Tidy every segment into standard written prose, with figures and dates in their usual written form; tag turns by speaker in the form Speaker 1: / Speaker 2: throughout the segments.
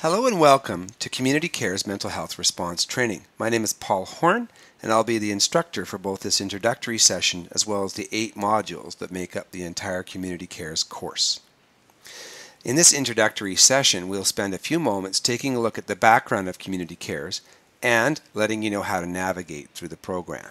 Speaker 1: Hello and welcome to Community Care's Mental Health Response Training. My name is Paul Horn, and I'll be the instructor for both this introductory session as well as the 8 modules that make up the entire Community Care's course. In this introductory session, we'll spend a few moments taking a look at the background of Community Cares and letting you know how to navigate through the program.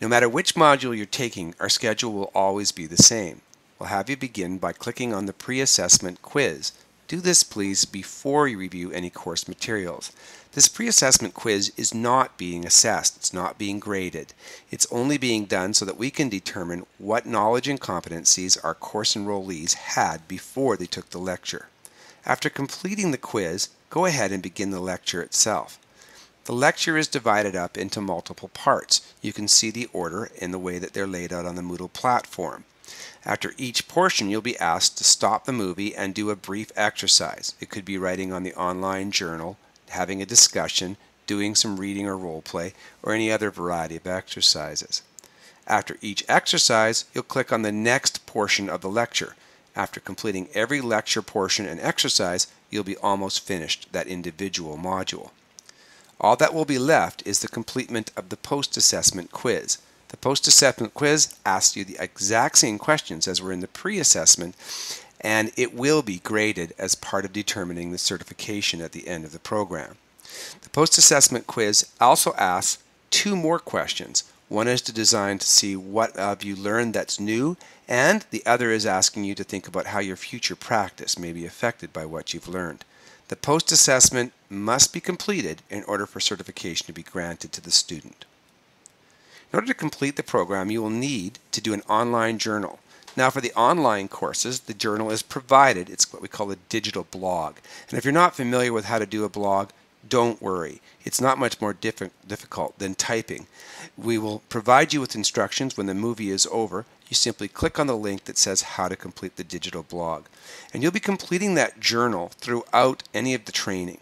Speaker 1: No matter which module you're taking, our schedule will always be the same. We'll have you begin by clicking on the pre-assessment quiz. Do this, please, before you review any course materials. This pre-assessment quiz is not being assessed. It's not being graded. It's only being done so that we can determine what knowledge and competencies our course enrollees had before they took the lecture. After completing the quiz, go ahead and begin the lecture itself. The lecture is divided up into multiple parts. You can see the order in the way that they're laid out on the Moodle platform. After each portion, you'll be asked to stop the movie and do a brief exercise. It could be writing on the online journal, having a discussion, doing some reading or role play, or any other variety of exercises. After each exercise, you'll click on the next portion of the lecture. After completing every lecture portion and exercise, you'll be almost finished that individual module. All that will be left is the completion of the post-assessment quiz. The post-assessment quiz asks you the exact same questions as were in the pre-assessment, and it will be graded as part of determining the certification at the end of the program. The post-assessment quiz also asks 2 more questions. One is designed to see what have you learned that's new, and the other is asking you to think about how your future practice may be affected by what you've learned. The post-assessment must be completed in order for certification to be granted to the student. In order to complete the program, you will need to do an online journal. Now, for the online courses, the journal is provided. It's what we call a digital blog. And if you're not familiar with how to do a blog, don't worry. It's not much more difficult than typing. We will provide you with instructions when the movie is over. You simply click on the link that says how to complete the digital blog. And you'll be completing that journal throughout any of the training.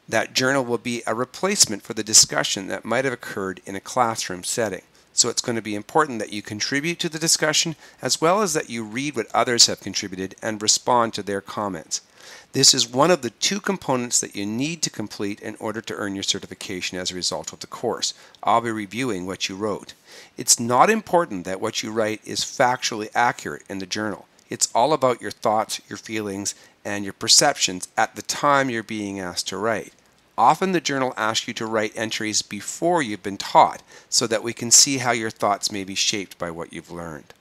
Speaker 1: That journal will be a replacement for the discussion that might have occurred in a classroom setting. So it's going to be important that you contribute to the discussion as well as that you read what others have contributed and respond to their comments. This is one of the 2 components that you need to complete in order to earn your certification as a result of the course. I'll be reviewing what you wrote. It's not important that what you write is factually accurate in the journal. It's all about your thoughts, your feelings, and your perceptions at the time you're being asked to write. Often the journal asks you to write entries before you've been taught so that we can see how your thoughts may be shaped by what you've learned.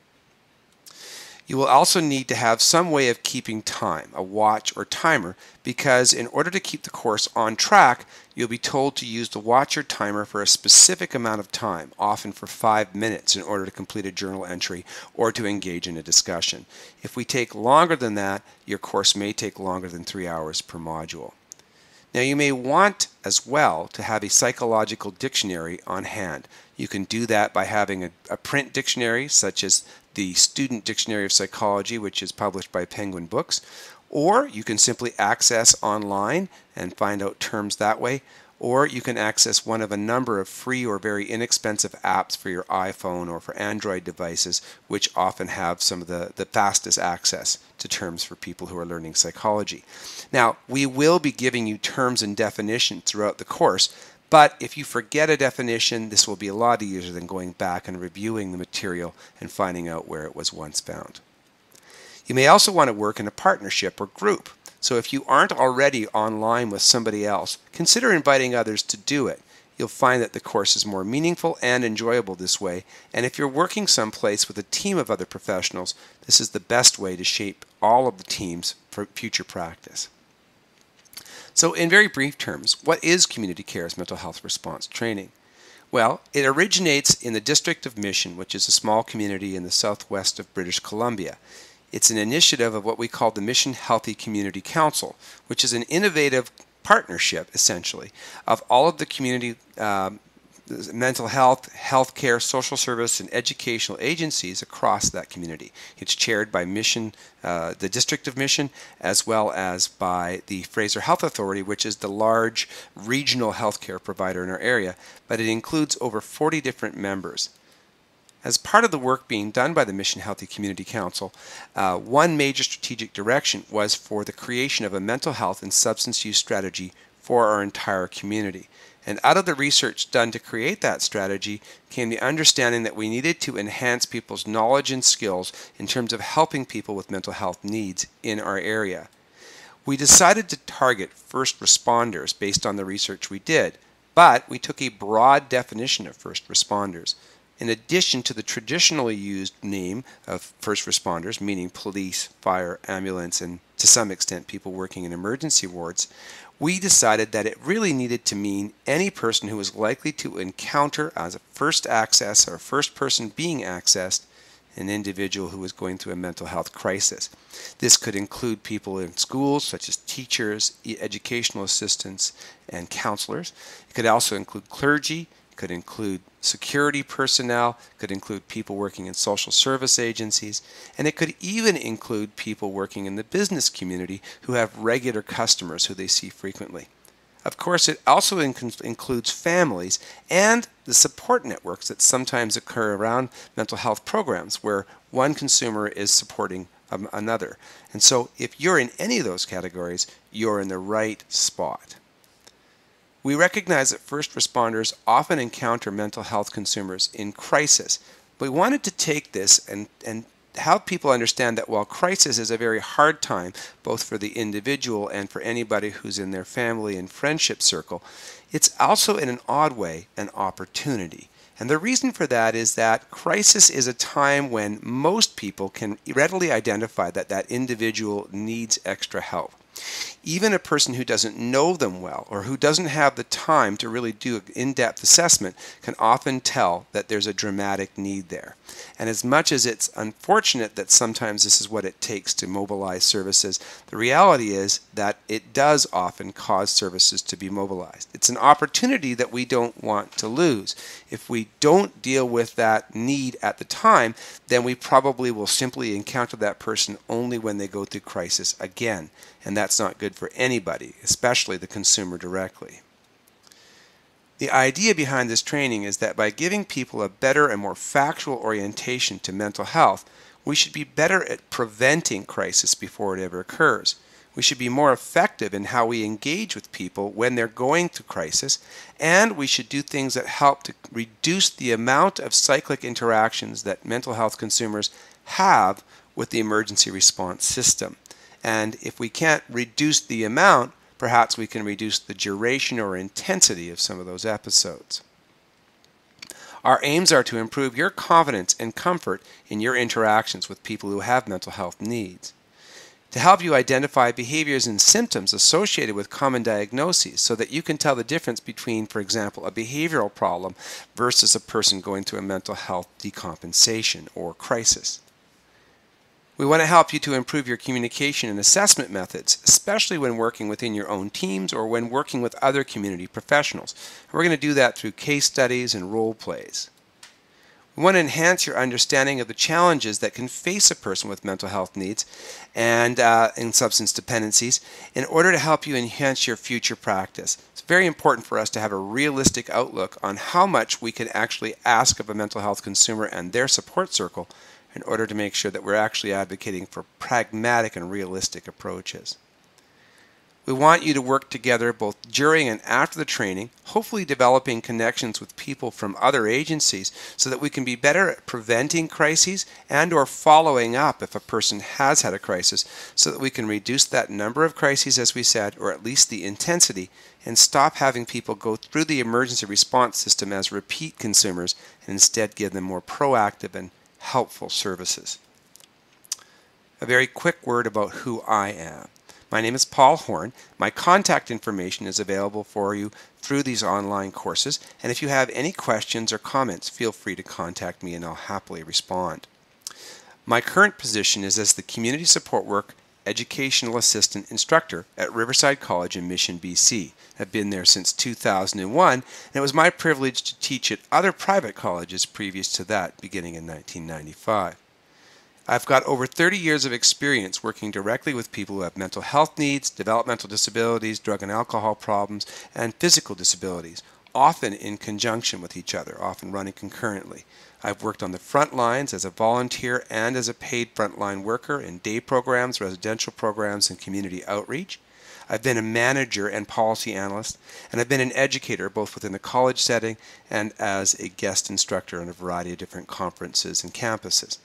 Speaker 1: You will also need to have some way of keeping time, a watch or timer, because in order to keep the course on track, you'll be told to use the watch or timer for a specific amount of time, often for 5 minutes in order to complete a journal entry or to engage in a discussion. If we take longer than that, your course may take longer than 3 hours per module. Now, you may want as well to have a psychological dictionary on hand. You can do that by having a print dictionary, such as the Student Dictionary of Psychology, which is published by Penguin Books, or you can simply access online and find out terms that way, or you can access one of a number of free or very inexpensive apps for your iPhone or for Android devices, which often have some of the fastest access to terms for people who are learning psychology. Now, we will be giving you terms and definitions throughout the course, but if you forget a definition, this will be a lot easier than going back and reviewing the material and finding out where it was once found. You may also want to work in a partnership or group. So if you aren't already online with somebody else, consider inviting others to do it. You'll find that the course is more meaningful and enjoyable this way, and if you're working someplace with a team of other professionals, this is the best way to shape all of the teams for future practice. So in very brief terms, what is Community Care's Mental Health Response Training? Well, it originates in the District of Mission, which is a small community in the southwest of British Columbia. It's an initiative of what we call the Mission Healthy Community Council, which is an innovative partnership, essentially, of all of the community mental health, healthcare, social service, and educational agencies across that community. It's chaired by Mission, the District of Mission, as well as by the Fraser Health Authority, which is the large regional healthcare provider in our area, but it includes over 40 different members. As part of the work being done by the Mission Healthy Community Council, one major strategic direction was for the creation of a mental health and substance use strategy for our entire community. And out of the research done to create that strategy came the understanding that we needed to enhance people's knowledge and skills in terms of helping people with mental health needs in our area. We decided to target first responders based on the research we did, but we took a broad definition of first responders. In addition to the traditionally used name of first responders, meaning police, fire, ambulance, and to some extent people working in emergency wards, we decided that it really needed to mean any person who was likely to encounter as a first access or first person being accessed an individual who was going through a mental health crisis. This could include people in schools such as teachers, educational assistants, and counselors. It could also include clergy. It could include security personnel, could include people working in social service agencies, and it could even include people working in the business community who have regular customers who they see frequently. Of course, it also includes families and the support networks that sometimes occur around mental health programs where one consumer is supporting another. And so if you're in any of those categories, you're in the right spot. We recognize that first responders often encounter mental health consumers in crisis. But we wanted to take this and help people understand that while crisis is a very hard time, both for the individual and for anybody who's in their family and friendship circle, it's also in an odd way an opportunity. And the reason for that is that crisis is a time when most people can readily identify that that individual needs extra help. Even a person who doesn't know them well or who doesn't have the time to really do an in-depth assessment can often tell that there's a dramatic need there. And as much as it's unfortunate that sometimes this is what it takes to mobilize services, the reality is that it does often cause services to be mobilized. It's an opportunity that we don't want to lose. If we don't deal with that need at the time, then we probably will simply encounter that person only when they go through crisis again. And that's not good for anybody, especially the consumer directly. The idea behind this training is that by giving people a better and more factual orientation to mental health, we should be better at preventing crisis before it ever occurs. We should be more effective in how we engage with people when they're going through crisis, and we should do things that help to reduce the amount of cyclic interactions that mental health consumers have with the emergency response system. And if we can't reduce the amount, perhaps we can reduce the duration or intensity of some of those episodes. Our aims are to improve your confidence and comfort in your interactions with people who have mental health needs, to help you identify behaviors and symptoms associated with common diagnoses so that you can tell the difference between, for example, a behavioral problem versus a person going through a mental health decompensation or crisis. We want to help you to improve your communication and assessment methods, especially when working within your own teams or when working with other community professionals. We're going to do that through case studies and role plays. We want to enhance your understanding of the challenges that can face a person with mental health needs and substance dependencies in order to help you enhance your future practice. It's very important for us to have a realistic outlook on how much we can actually ask of a mental health consumer and their support circle in order to make sure that we're actually advocating for pragmatic and realistic approaches. We want you to work together both during and after the training, hopefully developing connections with people from other agencies so that we can be better at preventing crises and or following up if a person has had a crisis so that we can reduce that number of crises, as we said, or at least the intensity, and stop having people go through the emergency response system as repeat consumers and instead give them more proactive and helpful services. A very quick word about who I am. My name is Paul Horn. My contact information is available for you through these online courses, and if you have any questions or comments, feel free to contact me and I'll happily respond. My current position is as the Community Support Work Educational Assistant Instructor at Riverside College in Mission, BC. I've been there since 2001, and it was my privilege to teach at other private colleges previous to that, beginning in 1995. I've got over 30 years of experience working directly with people who have mental health needs, developmental disabilities, drug and alcohol problems, and physical disabilities, often in conjunction with each other, often running concurrently. I've worked on the front lines as a volunteer and as a paid frontline worker in day programs, residential programs, and community outreach. I've been a manager and policy analyst, and I've been an educator both within the college setting and as a guest instructor on a variety of different conferences and campuses.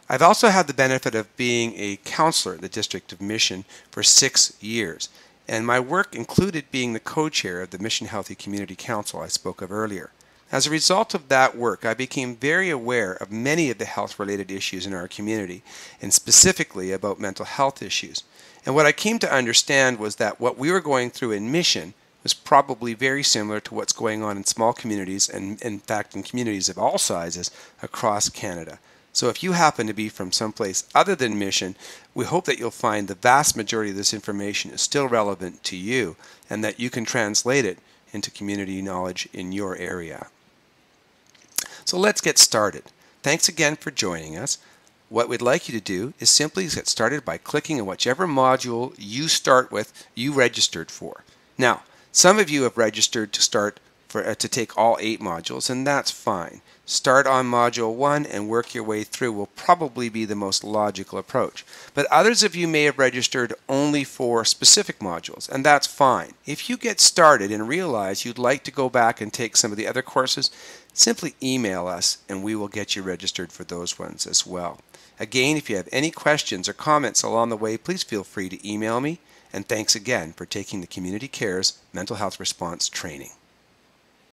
Speaker 1: I've also had the benefit of being a counselor at the District of Mission for 6 years, and my work included being the co-chair of the Mission Healthy Community Council I spoke of earlier. As a result of that work, I became very aware of many of the health-related issues in our community, and specifically about mental health issues. And what I came to understand was that what we were going through in Mission was probably very similar to what's going on in small communities, and in fact in communities of all sizes across Canada. So if you happen to be from someplace other than Mission, we hope that you'll find the vast majority of this information is still relevant to you and that you can translate it into community knowledge in your area. So let's get started. Thanks again for joining us. What we'd like you to do is simply get started by clicking on whichever module you start with you registered for. Now, some of you have registered to take all 8 modules, and that's fine. Start on Module 1 and work your way through will probably be the most logical approach. But others of you may have registered only for specific modules, and that's fine. If you get started and realize you'd like to go back and take some of the other courses, simply email us and we will get you registered for those ones as well. Again, if you have any questions or comments along the way, please feel free to email me. And thanks again for taking the Community Cares Mental Health Response Training.